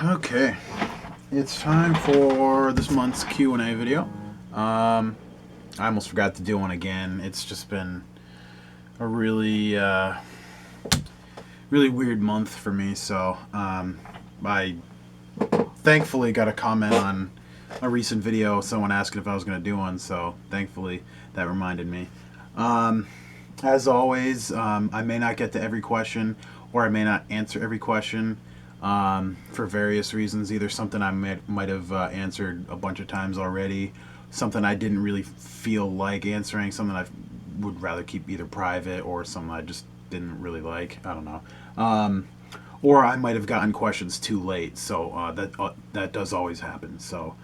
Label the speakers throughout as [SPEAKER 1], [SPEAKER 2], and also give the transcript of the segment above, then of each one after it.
[SPEAKER 1] Okay, it's time for this month's Q&A video. I almost forgot to do one again. It's just been a really weird month for me. So I thankfully got a comment on a recent video, someone asking if I was going to do one. So thankfully that reminded me. As always, I may not get to every question, or I may not answer every question. For various reasons. Either something I might have answered a bunch of times already, something I didn't really feel like answering, something I would rather keep either private, or something I just didn't really like. I don't know. Or I might have gotten questions too late, so that does always happen. So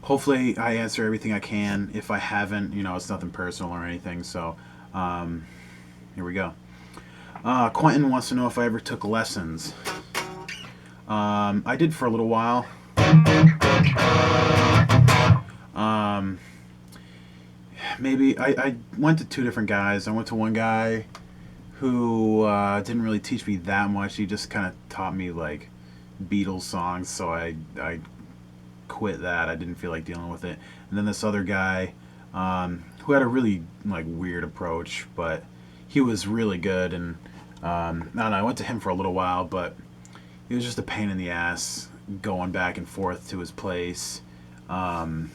[SPEAKER 1] hopefully I answer everything I can. If I haven't, it's nothing personal or anything. So here we go. Quentin wants to know if I ever took lessons. I did for a little while. Maybe I went to two different guys. I went to one guy who didn't really teach me that much. He just kind of taught me like Beatles songs, so I quit that. I didn't feel like dealing with it. And then this other guy who had a really like weird approach, but he was really good. And I don't know, I went to him for a little while, but it was just a pain in the ass going back and forth to his place. And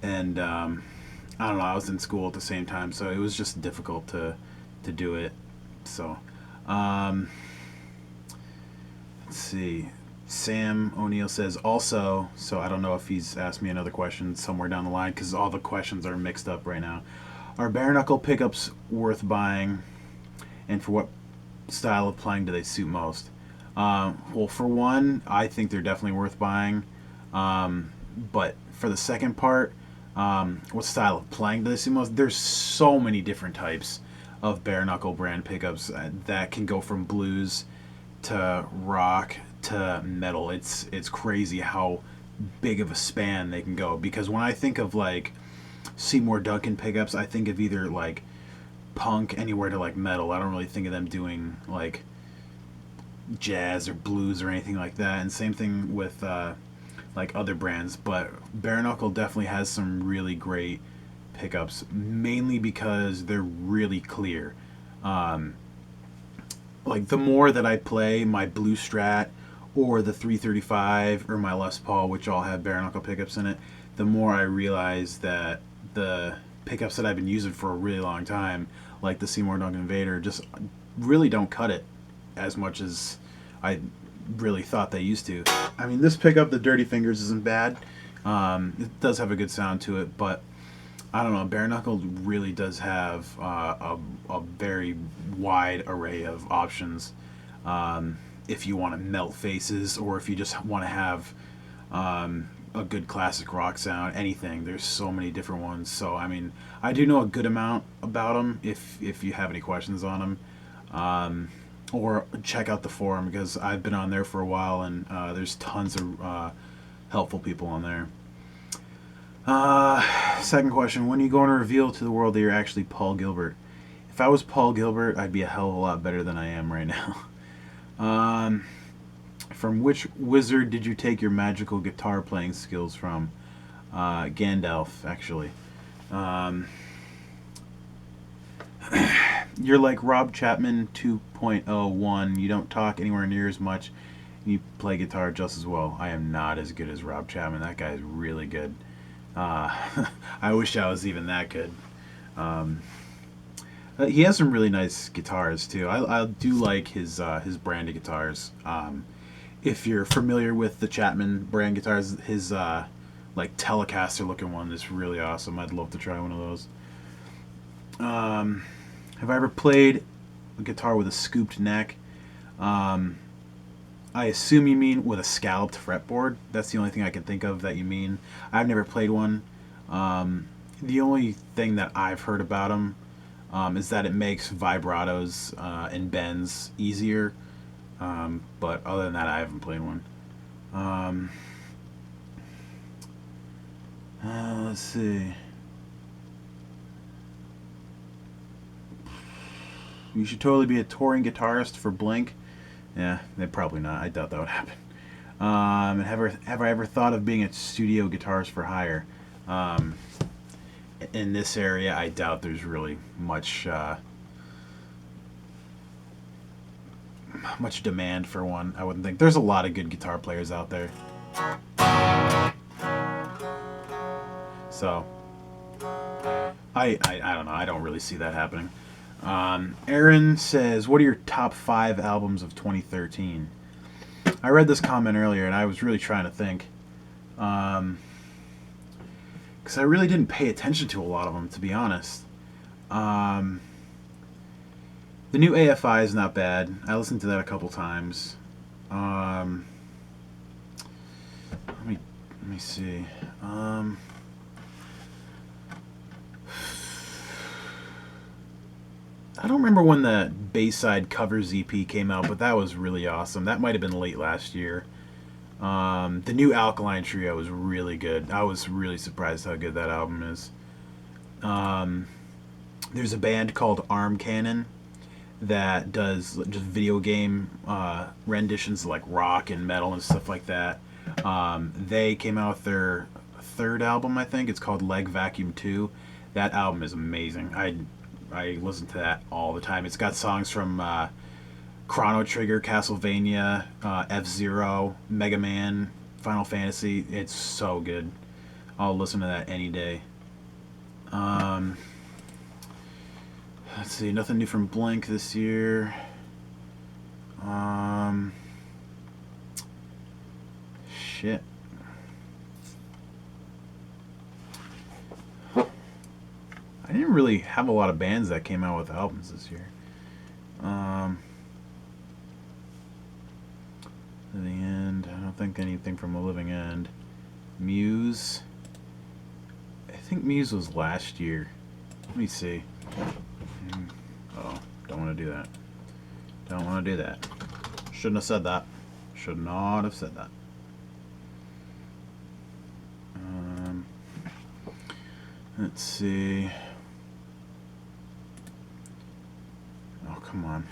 [SPEAKER 1] I don't know, I was in school at the same time, so it was just difficult to do it. So let's see. Sam O'Neill says also, so I don't know if he's asked me another question somewhere down the line, because all the questions are mixed up right now. Are bare knuckle pickups worth buying, and for what style of playing do they suit most? Well, for one, I think they're definitely worth buying. But for the second part, what style of playing do they suit most? There's so many different types of bare knuckle brand pickups that can go from blues to rock to metal. It's crazy how big of a span they can go. Because when I think of like Seymour Duncan pickups, I think of either like punk anywhere to like metal. I don't really think of them doing like jazz or blues or anything like that. And same thing with like other brands. But bare knuckle definitely has some really great pickups, mainly because they're really clear. Like the more that I play my Blue Strat or the 335 or my Les Paul, which all have bare knuckle pickups in it, the more I realize that the pickups that I've been using for a really long time, like the Seymour Duncan Invader, just really don't cut it as much as I really thought they used to. I mean, this pickup, the Dirty Fingers, isn't bad. It does have a good sound to it, but I don't know, bare knuckle really does have a very wide array of options. If you want to melt faces, or if you just want to have a good classic rock sound, anything. There's so many different ones. So I mean, I do know a good amount about them. If you have any questions on them, or check out the forum, because I've been on there for a while, and there's tons of helpful people on there. Second question: when are you going to reveal to the world that you're actually Paul Gilbert? If I was Paul Gilbert, I'd be a hell of a lot better than I am right now. From which wizard did you take your magical guitar playing skills from? Gandalf, actually. You're like Rob Chapman 2.01. You don't talk anywhere near as much. You play guitar just as well. I am not as good as Rob Chapman. That guy is really good. I wish I was even that good. He has some really nice guitars too. I do like his brand of guitars. If you're familiar with the Chapman brand guitars, his like Telecaster looking one is really awesome. I'd love to try one of those. Have I ever played a guitar with a scooped neck? I assume you mean with a scalloped fretboard. That's the only thing I can think of that you mean. I've never played one. The only thing that I've heard about them is that it makes vibratos and bends easier. But other than that, I haven't played one. Let's see. You should totally be a touring guitarist for Blink. Yeah, probably not. I doubt that would happen. Have I ever thought of being a studio guitarist for hire? Um, in this area, I doubt there's really much demand for one. I wouldn't think. There's a lot of good guitar players out there. So I don't know. I don't really see that happening. Aaron says, "What are your top 5 albums of 2013?" I read this comment earlier, and I was really trying to think, because I really didn't pay attention to a lot of them, to be honest. Um, the new AFI is not bad. I listened to that a couple times. Let me see. I don't remember when the Bayside Covers EP came out, but that was really awesome. That might have been late last year. The new Alkaline Trio was really good. I was really surprised how good that album is. There's a band called Arm Cannon that does just video game renditions of like rock and metal and stuff like that. They came out with their 3rd album, I think. It's called Leg Vacuum 2. That album is amazing. I listen to that all the time. It's got songs from Chrono Trigger, Castlevania, F-Zero, Mega Man, Final Fantasy. It's so good. I'll listen to that any day. Let's see, nothing new from Blink this year. Shit. I didn't really have a lot of bands that came out with albums this year. The End, I don't think anything from The Living End. Muse, I think Muse was last year. Let me see. Oh, don't want to do that. Don't want to do that. Shouldn't have said that. Should not have said that. Let's see. Oh, come on.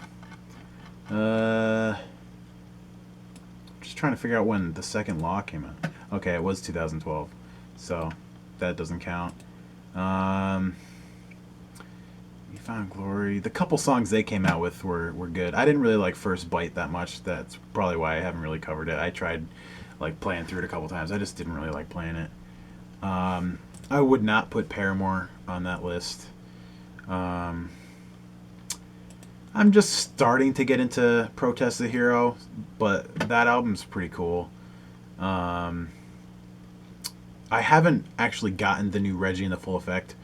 [SPEAKER 1] Just trying to figure out when the second Law came out. Okay, it was 2012, so that doesn't count. You Found Glory. The couple songs they came out with were good. I didn't really like First Bite that much. That's probably why I haven't really covered it. I tried like playing through it a couple times. I just didn't really like playing it. I would not put Paramore on that list. I'm just starting to get into Protest the Hero, but that album's pretty cool. I haven't actually gotten the new Reggie and the Full Effect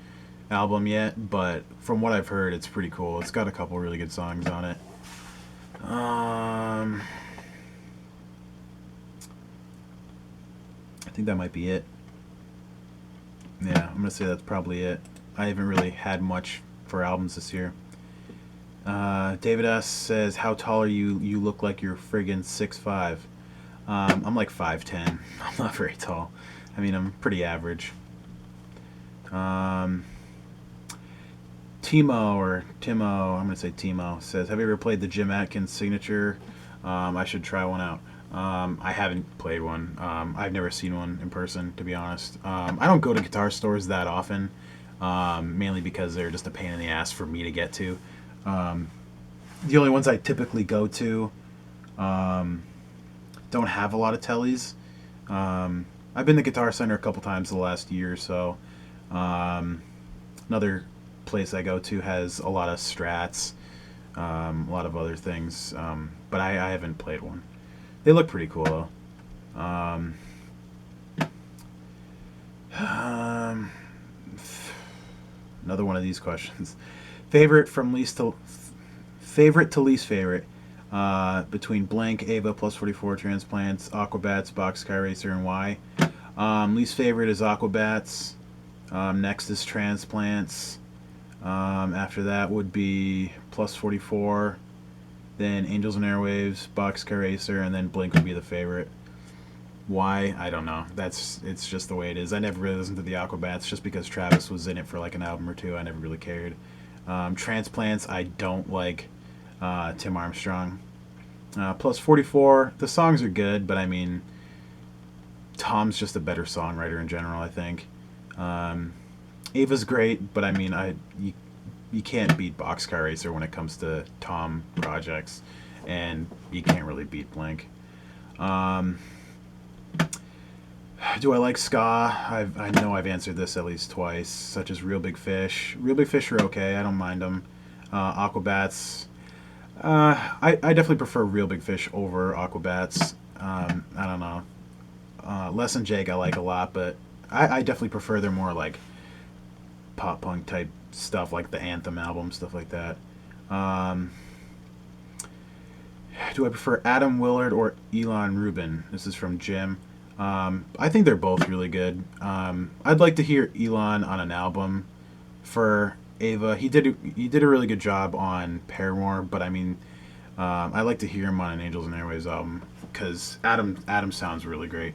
[SPEAKER 1] album yet, but from what I've heard, it's pretty cool. It's got a couple really good songs on it. I think that might be it. Yeah, I'm gonna say that's probably it. I haven't really had much for albums this year. David S. says, "How tall are you? You look like you're friggin' 6'5". I'm like 5'10". I'm not very tall. I mean, I'm pretty average. Timo, I'm gonna say Timo, says, "Have you ever played the Jim Atkins signature? I should try one out." I haven't played one. I've never seen one in person, to be honest. I don't go to guitar stores that often, mainly because they're just a pain in the ass for me to get to. The only ones I typically go to don't have a lot of tellies. I've been to Guitar Center a couple times the last year or so. Another place I go to has a lot of Strats, a lot of other things, but I haven't played one. They look pretty cool though. Another one of these questions. Favorite to least favorite between Blank, Ava, Plus 44, Transplants, Aquabats, Boxcar Racer, and why? Least favorite is Aquabats. Next is Transplants. After that would be Plus 44. Then Angels and Airwaves, Boxcar Racer, and then Blink would be the favorite. Why? I don't know. It's just the way it is. I never really listened to the Aquabats just because Travis was in it for like an album or two. I never really cared. Transplants, I don't like Tim Armstrong. Plus 44. The songs are good, but I mean, Tom's just a better songwriter in general, I think. Ava's great, but I mean, you can't beat Boxcar Racer when it comes to Tom projects, and you can't really beat Blink. Do I like ska? I know I've answered this at least twice, such as Real Big Fish. Real Big Fish are okay. I don't mind them. Aquabats. I definitely prefer Real Big Fish over Aquabats. I don't know. Less and Jake I like a lot, but I definitely prefer their more like pop punk type stuff, like the Anthem album, stuff like that. Do I prefer Adam Willard or Elon Rubin? This is from Jim. I think they're both really good. I'd like to hear Elon on an album for Ava. He did a really good job on Paramore, but I mean, I'd like to hear him on an Angels and Airwaves album because Adam sounds really great.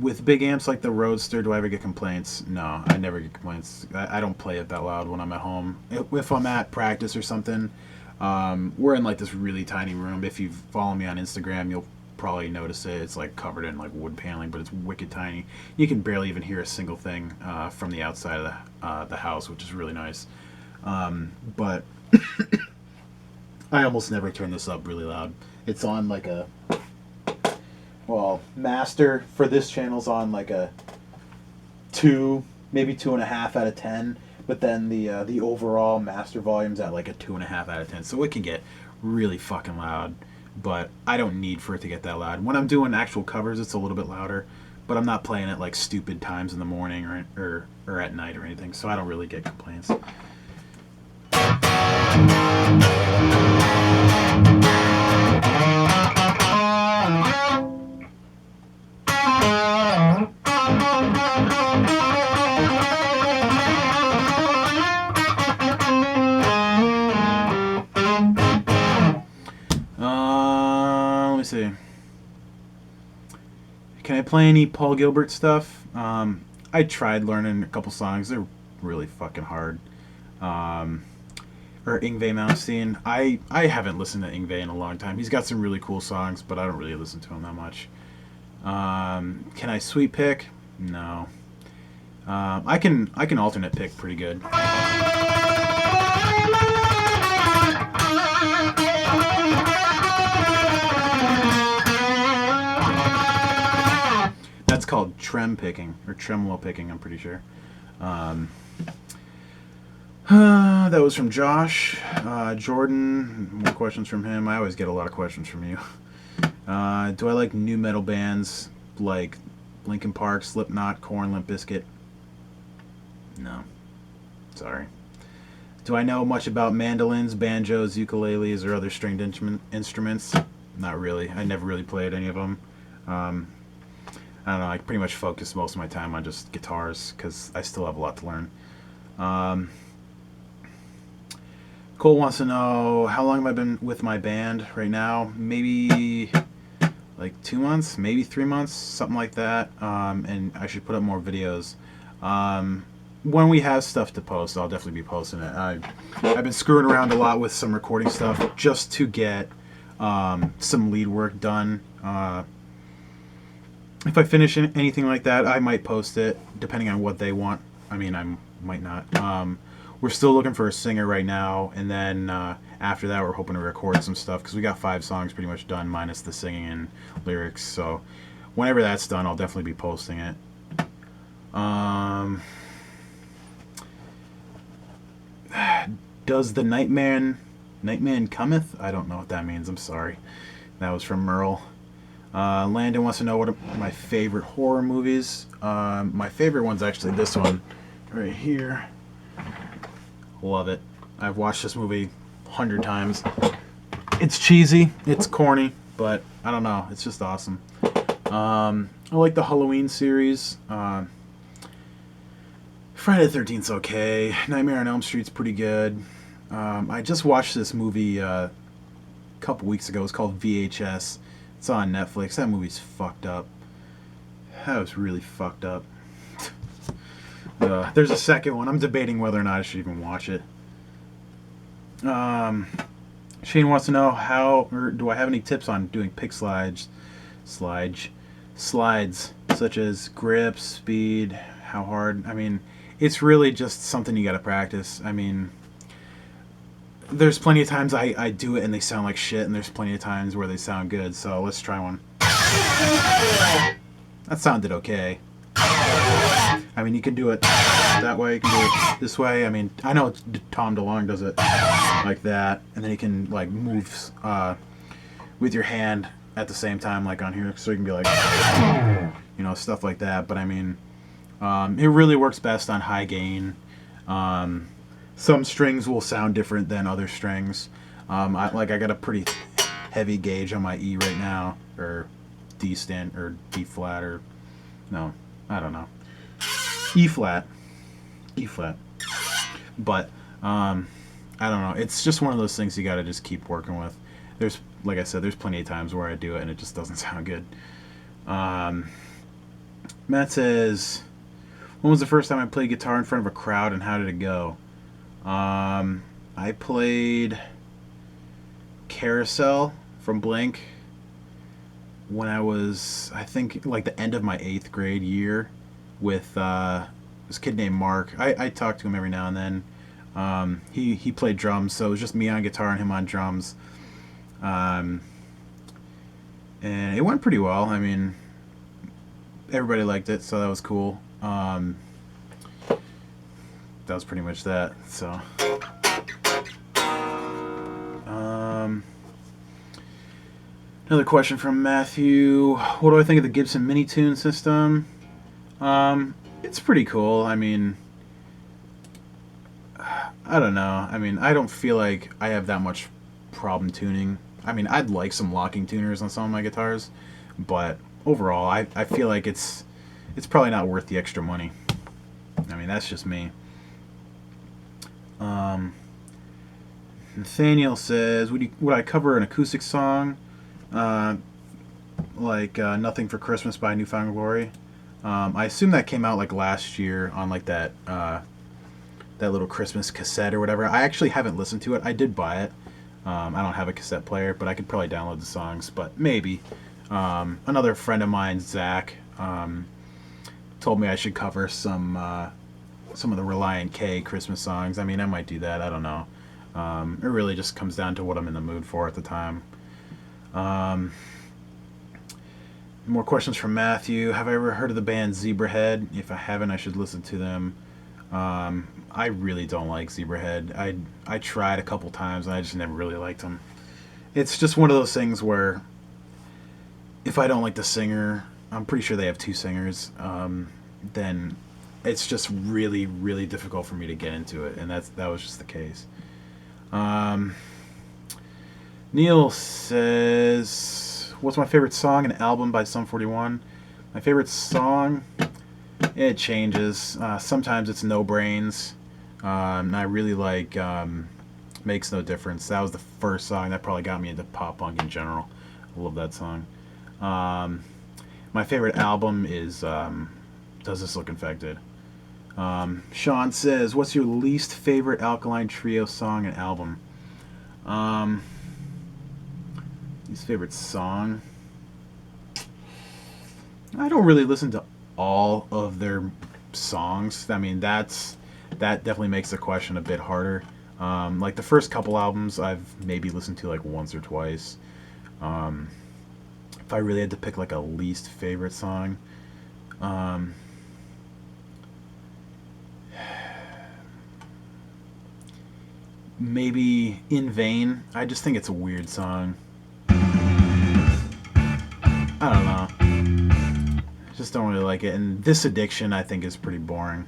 [SPEAKER 1] With big amps like the Roadster, do I ever get complaints? No, I never get complaints. I don't play it that loud when I'm at home. If I'm at practice or something, we're in like this really tiny room. If you follow me on Instagram, you'll probably notice it. It's like covered in like wood paneling, but it's wicked tiny. You can barely even hear a single thing from the outside of the house, which is really nice. But I almost never turn this up really loud. It's on like a master for this channel's on like a 2, maybe 2.5 out of 10. But then the overall master volume's at like a 2.5 out of 10. So it can get really fucking loud. But I don't need for it to get that loud. When I'm doing actual covers, it's a little bit louder. But I'm not playing it like stupid times in the morning or at night or anything. So I don't really get complaints. Let me see. Can I play any Paul Gilbert stuff? I tried learning a couple songs. They're really fucking hard. Or Yngwie Malmsteen. I haven't listened to Yngwie in a long time. He's got some really cool songs, but I don't really listen to him that much. Can I sweep pick? No. I can alternate pick pretty good. That's called trem picking or tremolo picking, I'm pretty sure. That was from Josh. Jordan, more questions from him. I always get a lot of questions from you. Do I like new metal bands like Linkin Park, Slipknot, Korn, Limp Bizkit? No. Sorry. Do I know much about mandolins, banjos, ukuleles, or other stringed instruments? Not really. I never really played any of them. I don't know. I pretty much focus most of my time on just guitars because I still have a lot to learn. Cole wants to know how long have I been with my band right now? Maybe like 2 months, maybe 3 months, something like that. And I should put up more videos. When we have stuff to post, I'll definitely be posting it. I've been screwing around a lot with some recording stuff just to get some lead work done. If I finish anything like that, I might post it, depending on what they want. I mean, I might not. We're still looking for a singer right now, and then after that, we're hoping to record some stuff, because we got 5 songs pretty much done, minus the singing and lyrics. So whenever that's done, I'll definitely be posting it. Does the Nightman cometh? I don't know what that means. I'm sorry. That was from Merle. Landon wants to know what are my favorite horror movies. My favorite one's actually this one right here. Love it. I've watched this movie 100 times. It's cheesy, it's corny, but I don't know. It's just awesome. I like the Halloween series. Friday the 13th's okay. Nightmare on Elm Street's pretty good. I just watched this movie a couple weeks ago. It's called VHS. It's on Netflix. That movie's fucked up. That was really fucked up. There's a second one. I'm debating whether or not I should even watch it. Shane wants to know how, or do I have any tips on doing pick slides, such as grip, speed, how hard. I mean, it's really just something you got to practice. I mean, there's plenty of times I do it and they sound like shit, and there's plenty of times where they sound good. So let's try one. That sounded okay. I mean, you can do it that way, you can do it this way. I mean, I know Tom DeLonge does it like that, and then you can like move with your hand at the same time, like on here, so you can be like, you know, stuff like that. But I mean, it really works best on high gain. Some strings will sound different than other strings. I got a pretty heavy gauge on my E right now, or D stand, or D flat, or no, I don't know, E flat. But I don't know. It's just one of those things you got to just keep working with. There's, like I said, there's plenty of times where I do it and it just doesn't sound good. Matt says, when was the first time I played guitar in front of a crowd and how did it go? I played Carousel from Blink when I was, I think, like the end of my 8th grade year with this kid named Mark. I talked to him every now and then. He played drums, so it was just me on guitar and him on drums. And it went pretty well. I mean, everybody liked it, so that was cool. That was pretty much that. So, another question from Matthew. What do I think of the Gibson Mini Tune system? It's pretty cool. I mean, I don't know. I mean, I don't feel like I have that much problem tuning. I mean, I'd like some locking tuners on some of my guitars, but overall, I feel like it's probably not worth the extra money. I mean, that's just me. Nathaniel says, would I cover an acoustic song like Nothing for Christmas by Newfound Glory? I assume that came out like last year on like that little Christmas cassette or whatever. I actually haven't listened to it. I did buy it. I don't have a cassette player, but I could probably download the songs. But maybe. Another friend of mine, Zach, told me I should cover some of the Reliant K Christmas songs. I mean, I might do that. I don't know. It really just comes down to what I'm in the mood for at the time. More questions from Matthew. Have I ever heard of the band Zebrahead? If I haven't, I should listen to them. I really don't like Zebrahead. I tried a couple times and I just never really liked them. It's just one of those things where if I don't like the singer, I'm pretty sure they have 2 singers, then it's just really, really difficult for me to get into it, and that was just the case. Neil says, what's my favorite song and album by Sum 41? My favorite song, it changes. Sometimes it's No Brains, and I really like Makes No Difference. That was the first song that probably got me into pop punk in general. I love that song. My favorite album is Does This Look Infected? Sean says, what's your least favorite Alkaline Trio song and album? Least favorite song? I don't really listen to all of their songs. I mean, that definitely makes the question a bit harder. Like the first couple albums I've maybe listened to like once or twice. If I really had to pick like a least favorite song, maybe In Vain. I just think it's a weird song. I don't know. I just don't really like it. And This Addiction I think is pretty boring.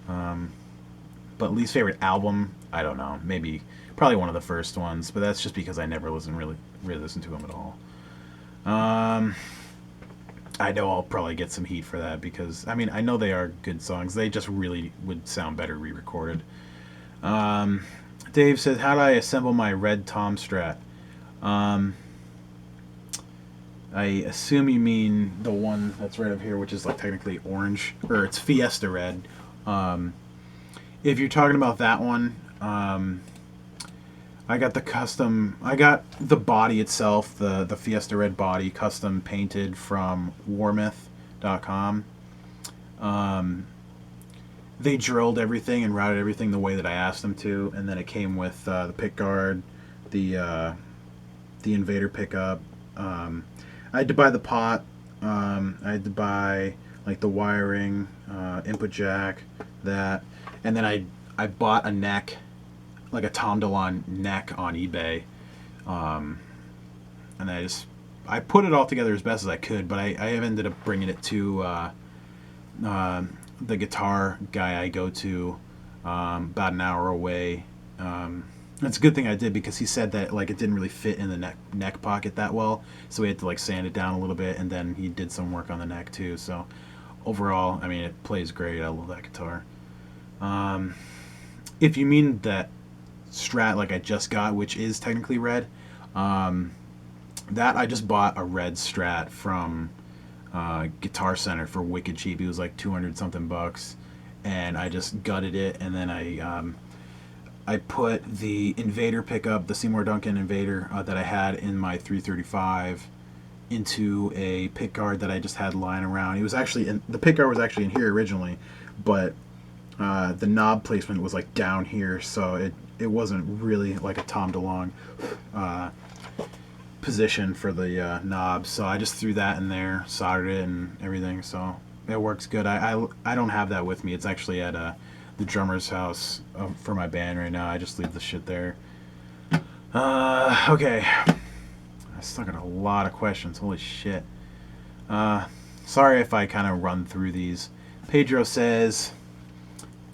[SPEAKER 1] But least favorite album, I don't know. Probably one of the first ones, but that's just because I never really listened to them at all. I know I'll probably get some heat for that because, I mean, I know they are good songs. They just really would sound better re-recorded. Dave says, how do I assemble my red tom Strat? I assume you mean the one that's right up here, which is like technically orange, or it's Fiesta red. If you're talking about that one, I got the custom. I got the body itself, the Fiesta Red body, custom painted from Warmouth.com. They drilled everything and routed everything the way that I asked them to, and then it came with the pick guard, the Invader pickup. I had to buy the pot. I had to buy like the wiring, input jack, that, and then I bought a neck, like a Tom DeLonge neck on eBay, and I put it all together as best as I could, but I have ended up bringing it to the guitar guy I go to, about an hour away. It's a good thing I did, because he said that like it didn't really fit in the neck pocket that well, so we had to like sand it down a little bit, and then he did some work on the neck too. So overall, I mean, it plays great. I love that guitar. If you mean that Strat like I just got, which is technically red, that I just bought a red Strat from Guitar Center for wicked cheap. It was like 200 something bucks, and I just gutted it, and then I put the Invader pickup, the Seymour Duncan Invader that I had in my 335, into a pick guard that I just had lying around. It was actually the pick guard was actually in here originally, but the knob placement was like down here, so it wasn't really like a Tom DeLonge position for the knob. So I just threw that in there, soldered it and everything. So it works good. I don't have that with me. It's actually at the drummer's house for my band right now. I just leave the shit there. Okay. I still got a lot of questions. Holy shit. Sorry if I kind of run through these. Pedro says,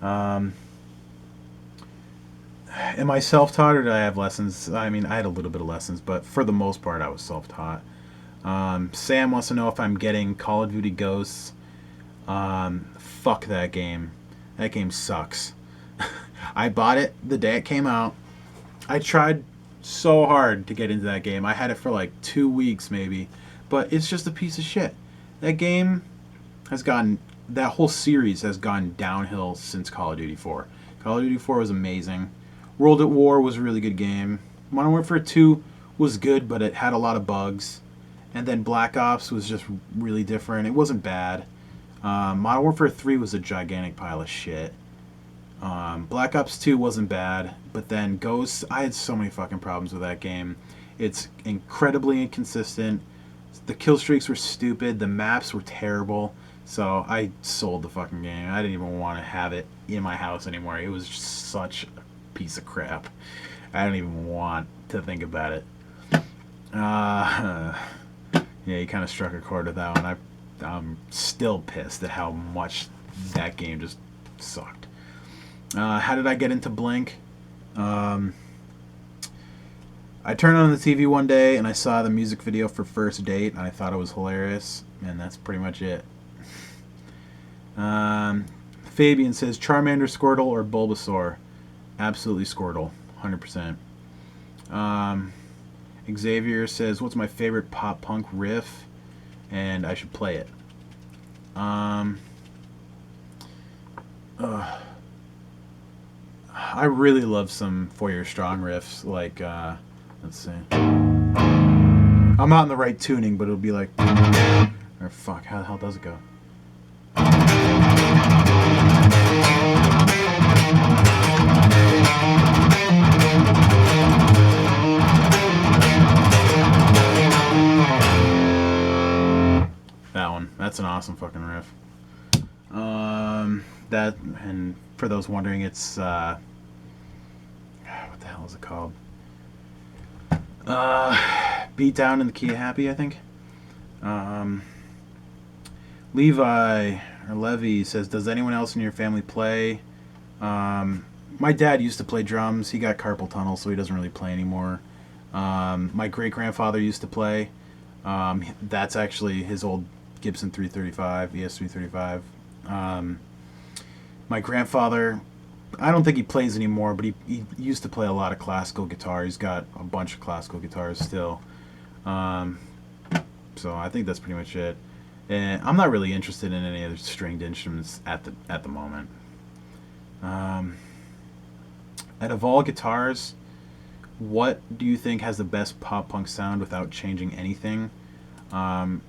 [SPEAKER 1] am I self-taught or did I have lessons? I mean, I had a little bit of lessons, but for the most part, I was self-taught. Sam wants to know if I'm getting Call of Duty Ghosts. Fuck that game. That game sucks. I bought it the day it came out. I tried so hard to get into that game. I had it for like 2 weeks maybe, but it's just a piece of shit. That game has gotten, that whole series has gone downhill since Call of Duty 4. Call of Duty 4 was amazing. World at War was a really good game. Modern Warfare 2 was good, but it had a lot of bugs. And then Black Ops was just really different. It wasn't bad. Modern Warfare 3 was a gigantic pile of shit. Black Ops 2 wasn't bad, but then Ghosts, I had so many fucking problems with that game. It's incredibly inconsistent. The kill streaks were stupid. The maps were terrible. So I sold the fucking game. I didn't even want to have it in my house anymore. It was just such a piece of crap. I don't even want to think about it. Yeah, you kind of struck a chord with that one. I'm still pissed at how much that game just sucked. How did I get into Blink? I turned on the TV one day and I saw the music video for First Date and I thought it was hilarious, and that's pretty much it. Fabian says Charmander, Squirtle, or Bulbasaur? Absolutely Squirtle, 100%. Xavier says, what's my favorite pop punk riff? And I should play it. I really love some 4 Year Strong riffs, like, let's see. I'm not in the right tuning, but it'll be like, or fuck, how the hell does it go? That one. That's an awesome fucking riff. That, and for those wondering, it's what the hell is it called? Beat Down in the Key of Happy, I think. Levi says, does anyone else in your family play? My dad used to play drums. He got carpal tunnel, so he doesn't really play anymore. My great grandfather used to play. That's actually his old Gibson 335, ES 335. My grandfather, I don't think he plays anymore, but he used to play a lot of classical guitar. He's got a bunch of classical guitars still. So I think that's pretty much it. And I'm not really interested in any other stringed instruments at the moment. At Evolve Guitars, What do you think has the best pop punk sound without changing anything? Um,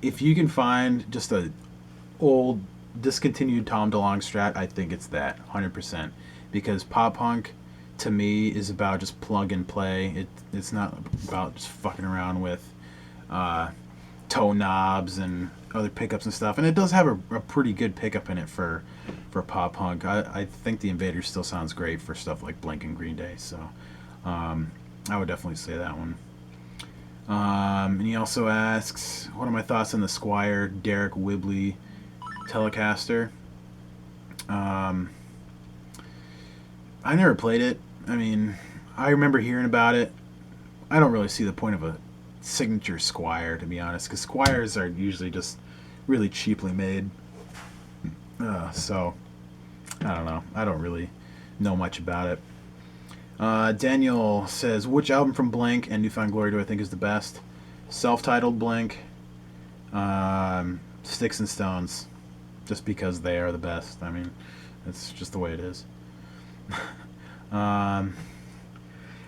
[SPEAKER 1] if you can find just a old discontinued Tom DeLonge strat, I think it's that 100%. Because pop punk to me is about just plug and play. It's not about just fucking around with toe knobs and other pickups and stuff. And it does have a pretty good pickup in it for pop punk. I think the Invaders still sounds great for stuff like Blink and Green Day. So I would definitely say that one. And he also asks, what are my thoughts on the Squire Derek Whibley Telecaster? I never played it. I mean, I remember hearing about it. I don't really see the point of a signature Squire, to be honest, because Squires are usually just really cheaply made. So, I don't know. I don't really know much about it. Daniel says, which album from Blink and New Found Glory do I think is the best? Self-titled Blink, Sticks and Stones, just because they are the best. I mean, it's just the way it is. Have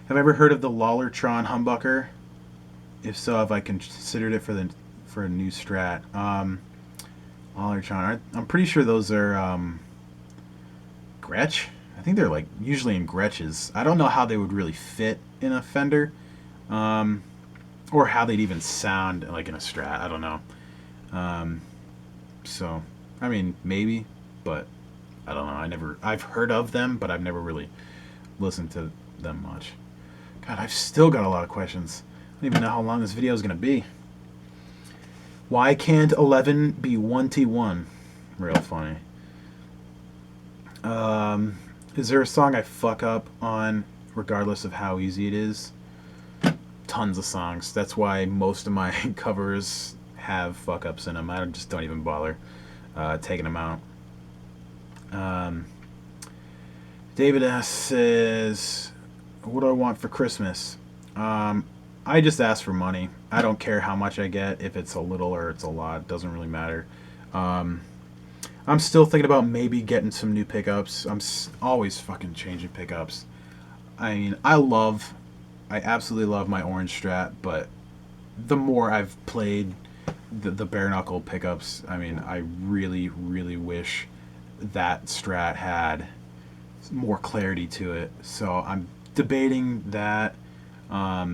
[SPEAKER 1] I ever heard of the Lollertron humbucker? If so, have I considered it for a new strat? Lollertron. I'm pretty sure those are Gretsch. I think they're like usually in Gretches. I don't know how they would really fit in a Fender, or how they'd even sound like in a Strat. I don't know. So I mean maybe, but I don't know. I've heard of them, but I've never really listened to them much. God, I've still got a lot of questions. I don't even know how long this video is gonna be. Why can't 11 be 1T1? Real funny. Is there a song I fuck up on regardless of how easy it is? Tons of songs. That's why most of my covers have fuck ups in them. I just don't even bother taking them out. David S. says, what do I want for Christmas? I just ask for money. I don't care how much I get. If it's a little or it's a lot, it doesn't really matter. I'm still thinking about maybe getting some new pickups. I'm always fucking changing pickups. I mean, I absolutely love my orange Strat, but the more I've played the bare knuckle pickups, I mean, I really, really wish that Strat had more clarity to it. So I'm debating that. I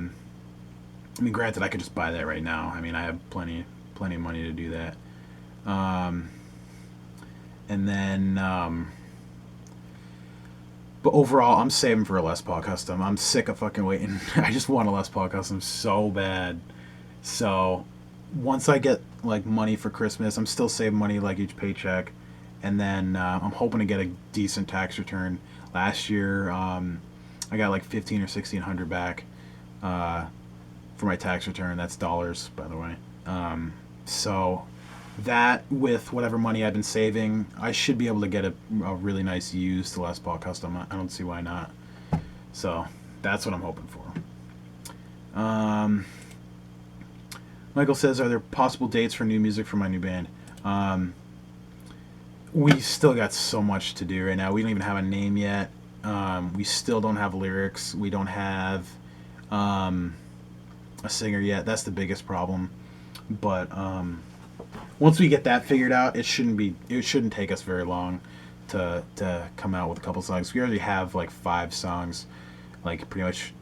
[SPEAKER 1] mean, granted, I could just buy that right now. I mean, I have plenty of money to do that. And then, but overall, I'm saving for a Les Paul Custom. I'm sick of fucking waiting. I just want a Les Paul Custom so bad. So once I get like money for Christmas, I'm still saving money like each paycheck. And then I'm hoping to get a decent tax return. Last year, I got like $1,500 or $1,600 back for my tax return. That's dollars, by the way. So that, with whatever money I've been saving, I should be able to get a really nice used Les Paul Custom. I don't see why not. So that's what I'm hoping for. Michael says, are there possible dates for new music for my new band? We still got so much to do right now. We don't even have a name yet. We still don't have lyrics. We don't have a singer yet. That's the biggest problem. But once we get that figured out, it shouldn't take us very long to come out with a couple songs. We already have like 5 songs, like pretty much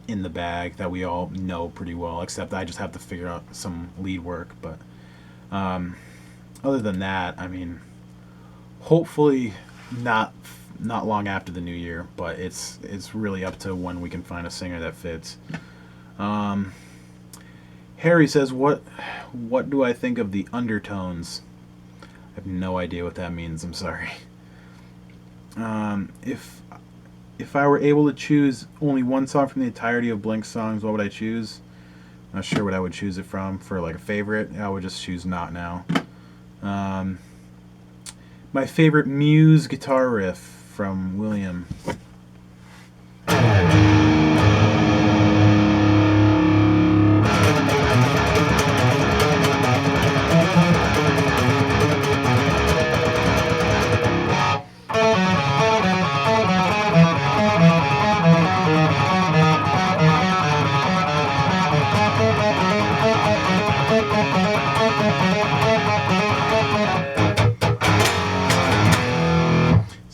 [SPEAKER 1] in the bag that we all know pretty well. Except I just have to figure out some lead work. But other than that, I mean, hopefully not long after the new year. But it's really up to when we can find a singer that fits. Harry says, what do I think of the undertones? I have no idea what that means. I'm sorry. If I were able to choose only one song from the entirety of Blink's songs, what would I choose? Not sure what I would choose it from. For like a favorite, I would just choose Not Now. My favorite Muse guitar riff from William.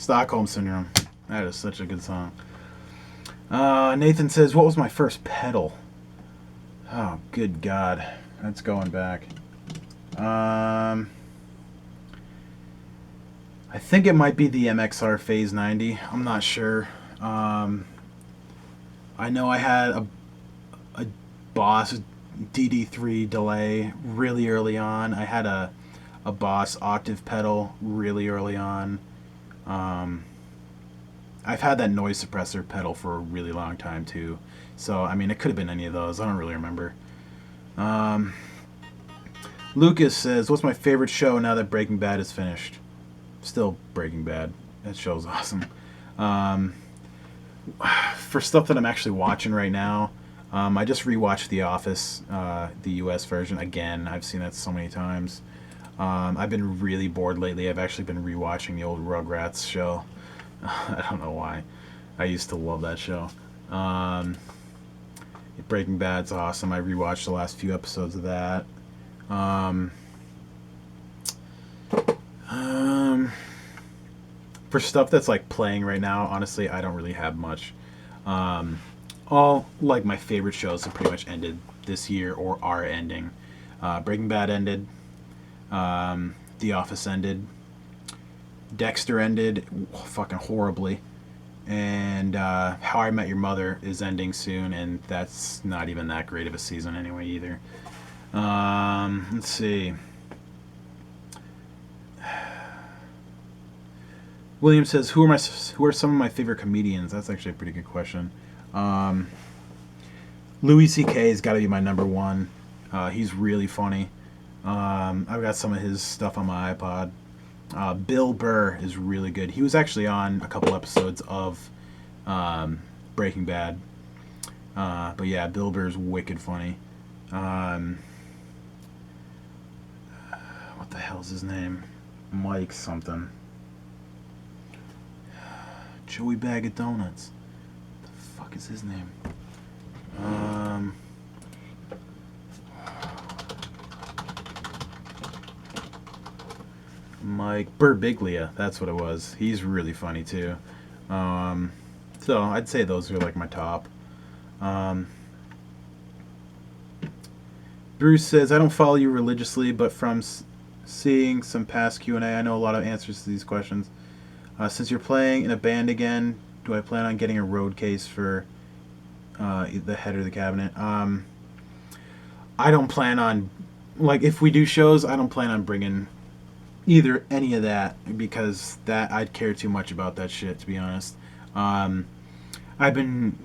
[SPEAKER 1] Stockholm Syndrome. That is such a good song. Nathan says, what was my first pedal? Oh, good God. That's going back. I think it might be the MXR Phase 90. I'm not sure. I know I had a Boss DD3 delay really early on. I had a Boss octave pedal really early on. I've had that noise suppressor pedal for a really long time too. So, I mean, it could have been any of those. I don't really remember. Lucas says, what's my favorite show now that Breaking Bad is finished? Still Breaking Bad. That show's awesome. For stuff that I'm actually watching right now, I just rewatched The Office, the US version, again. I've seen that so many times. I've been really bored lately. I've actually been rewatching the old Rugrats show. I don't know why. I used to love that show. Breaking Bad's awesome. I rewatched the last few episodes of that. For stuff that's like playing right now, honestly, I don't really have much. All like my favorite shows have pretty much ended this year or are ending. Breaking Bad ended. The Office ended. Dexter ended fucking horribly. And How I Met Your Mother is ending soon, and that's not even that great of a season anyway either. Let's see. William says, who are some of my favorite comedians? That's actually a pretty good question. Louis C.K. has got to be my number one. He's really funny. I've got some of his stuff on my iPod. Bill Burr is really good. He was actually on a couple episodes of Breaking Bad. But yeah, Bill Burr's wicked funny. What the hell's his name? Mike something. Joey Bag of Donuts. What the fuck is his name? Mike Birbiglia, that's what it was. He's really funny too. So I'd say those are like my top. Bruce says, I don't follow you religiously, but from seeing some past Q&A, I know a lot of answers to these questions. Since you're playing in a band again, do I plan on getting a road case for the head or the cabinet? I don't plan on, like, if we do shows, I don't plan on bringing either any of that, because that I'd care too much about that shit, to be honest. I've been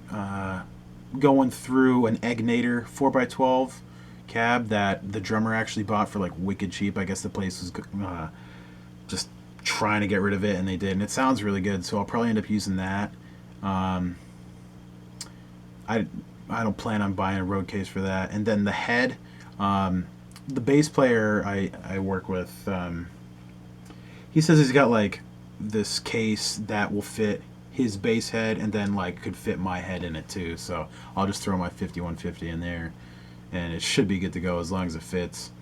[SPEAKER 1] going through an Egnator 4x12 cab that the drummer actually bought for like wicked cheap. I guess the place was just trying to get rid of it, and they did, and it sounds really good, so I'll probably end up using that. I don't plan on buying a road case for that. And then the head, the bass player I work with, he says he's got like this case that will fit his bass head and then like could fit my head in it too, so I'll just throw my 5150 in there and it should be good to go as long as it fits.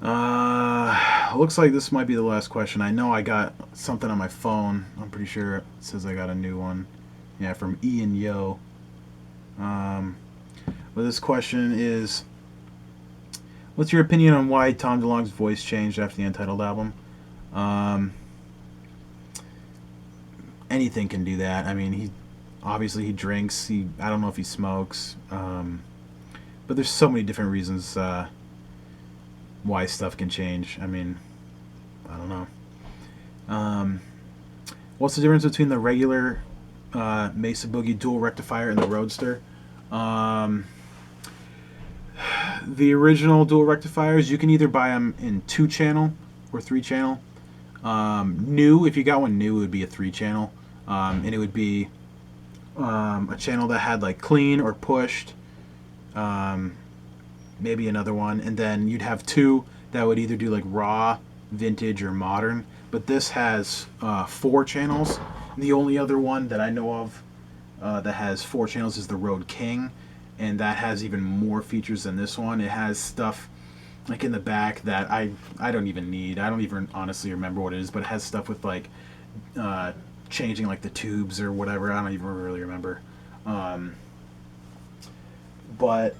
[SPEAKER 1] Looks like this might be the last question. I know I got something on my phone. I'm pretty sure it says I got a new one. Yeah, from Ian Yo. But this question is, what's your opinion on why Tom DeLonge's voice changed after the Untitled album? Anything can do that. I mean, he drinks. I don't know if he smokes. But there's so many different reasons why stuff can change. I mean, I don't know. What's the difference between the regular Mesa Boogie dual rectifier and the Roadster? The original dual rectifiers, you can either buy them in 2-channel or 3-channel. New, if you got one new, it would be a 3-channel. And it would be a channel that had like clean or pushed, maybe another one, and then you'd have 2 that would either do like raw, vintage, or modern. But this has 4 channels. The only other one that I know of that has 4 channels is the Rode King, and that has even more features than this one. It has stuff like in the back that I don't even need. I don't even honestly remember what it is, but it has stuff with like changing like the tubes or whatever. I don't even really remember. But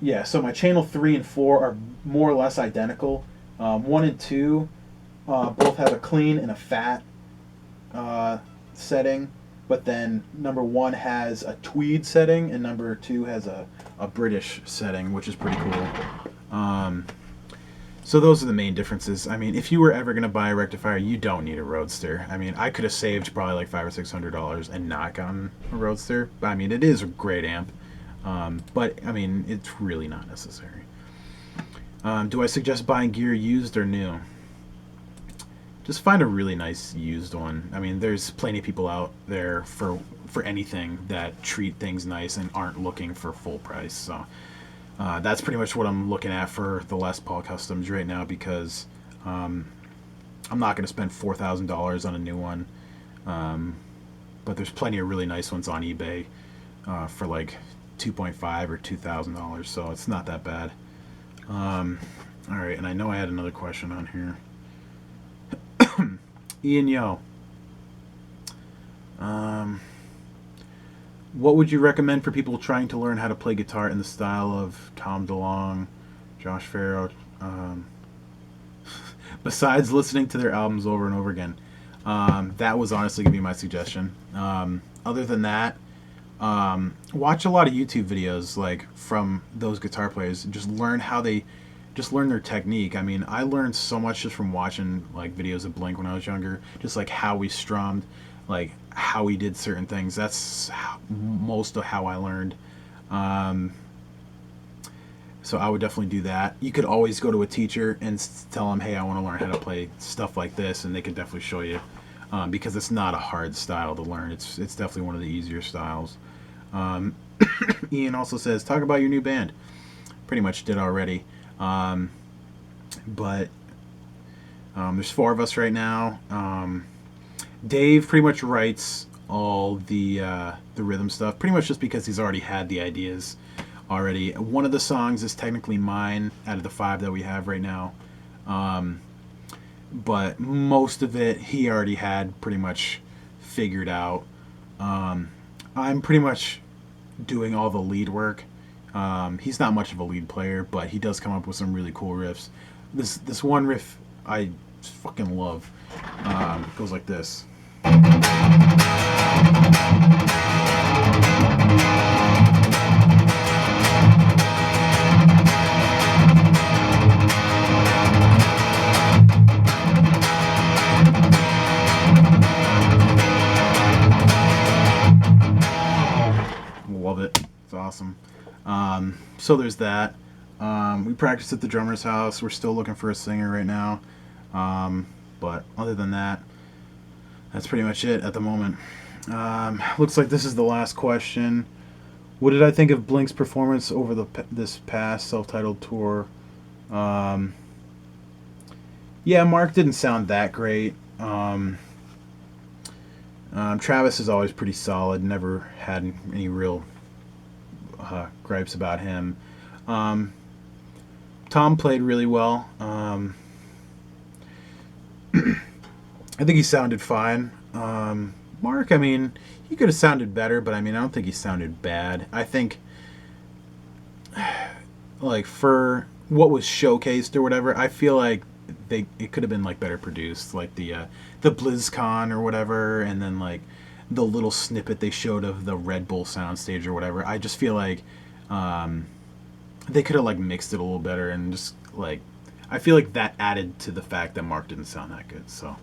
[SPEAKER 1] yeah, so my channel 3 and 4 are more or less identical. 1 and 2 both have a clean and a fat setting, but then number 1 has a tweed setting and number 2 has a British setting, which is pretty cool. So those are the main differences. I mean, if you were ever going to buy a rectifier, you don't need a Roadster. I mean, I could have saved probably like $500 or $600 and not gotten a Roadster. But I mean, it is a great amp. But I mean, it's really not necessary. Do I suggest buying gear used or new? Just find a really nice used one. I mean, there's plenty of people out there for anything that treat things nice and aren't looking for full price. So that's pretty much what I'm looking at for the Les Paul Customs right now, because I'm not going to spend $4,000 on a new one. But there's plenty of really nice ones on eBay for like $2.5 or $2,000, so it's not that bad. All right, and I know I had another question on here. Ian Yo. What would you recommend for people trying to learn how to play guitar in the style of Tom DeLonge, Josh Farrow, besides listening to their albums over and over again? That was honestly going to be my suggestion. Other than that, watch a lot of YouTube videos like from those guitar players and just learn how they just learn their technique. I mean, I learned so much just from watching like videos of Blink when I was younger, just like how we strummed, like how we did certain things. That's most of how I learned. So I would definitely do that. You could always go to a teacher and tell them, hey, I want to learn how to play stuff like this, and they could definitely show you, because it's not a hard style to learn. It's definitely one of the easier styles. Ian also says, talk about your new band. Pretty much did already. But there's 4 of us right now. Dave pretty much writes all the rhythm stuff, pretty much just because he's already had the ideas already. One of the songs is technically mine out of the 5 that we have right now. But most of it he already had pretty much figured out. I'm pretty much doing all the lead work. He's not much of a lead player, but he does come up with some really cool riffs. This one riff I fucking love. Goes like this. Love it. It's awesome. So there's that. We practiced at the drummer's house. We're still looking for a singer right now. But other than that, that's pretty much it at the moment. Looks like this is the last question. What did I think of Blink's performance over this past self-titled tour? Yeah, Mark didn't sound that great. Travis is always pretty solid. Never had any real gripes about him. Tom played really well. I think he sounded fine. Mark, I mean, he could have sounded better, but I mean, I don't think he sounded bad. I think, like, for what was showcased or whatever, I feel like it could have been like better produced, like the BlizzCon or whatever, and then like the little snippet they showed of the Red Bull soundstage or whatever. I just feel like they could have like mixed it a little better, and just like I feel like that added to the fact that Mark didn't sound that good. So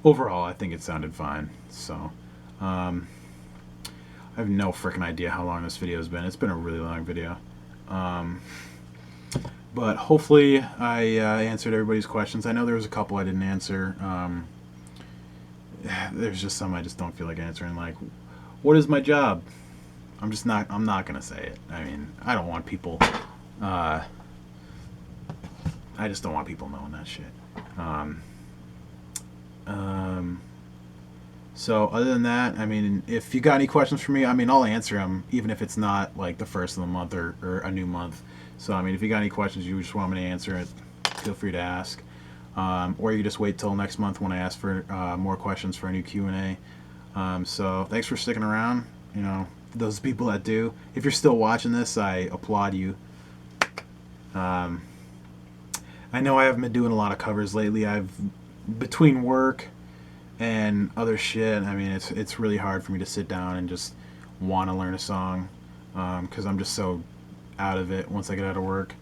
[SPEAKER 1] overall, I think it sounded fine. So I have no freaking idea how long this video has been. It's been a really long video. But hopefully I answered everybody's questions. I know there was a couple I didn't answer. There's just some I just don't feel like answering. Like, what is my job? I'm not going to say it. I mean, I don't want people... I just don't want people knowing that shit. So other than that, I mean, if you got any questions for me, I mean, I'll answer them, even if it's not like the first of the month or a new month. So, I mean, if you got any questions you just want me to answer it, feel free to ask. or you can just wait till next month when I ask for more questions for a new Q&A. So thanks for sticking around. You know, those people that do. If you're still watching this, I applaud you. I know I haven't been doing a lot of covers lately. Between work and other shit, I mean, it's really hard for me to sit down and just want to learn a song, because I'm just so out of it once I get out of work.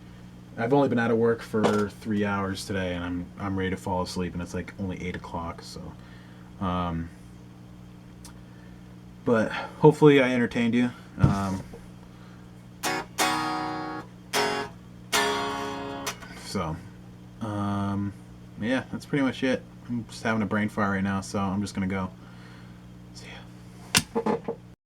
[SPEAKER 1] I've only been out of work for 3 hours today, and I'm ready to fall asleep, and it's like only 8 o'clock. So, but hopefully I entertained you. So, yeah, that's pretty much it. I'm just having a brain fire right now, so I'm just gonna go. See ya.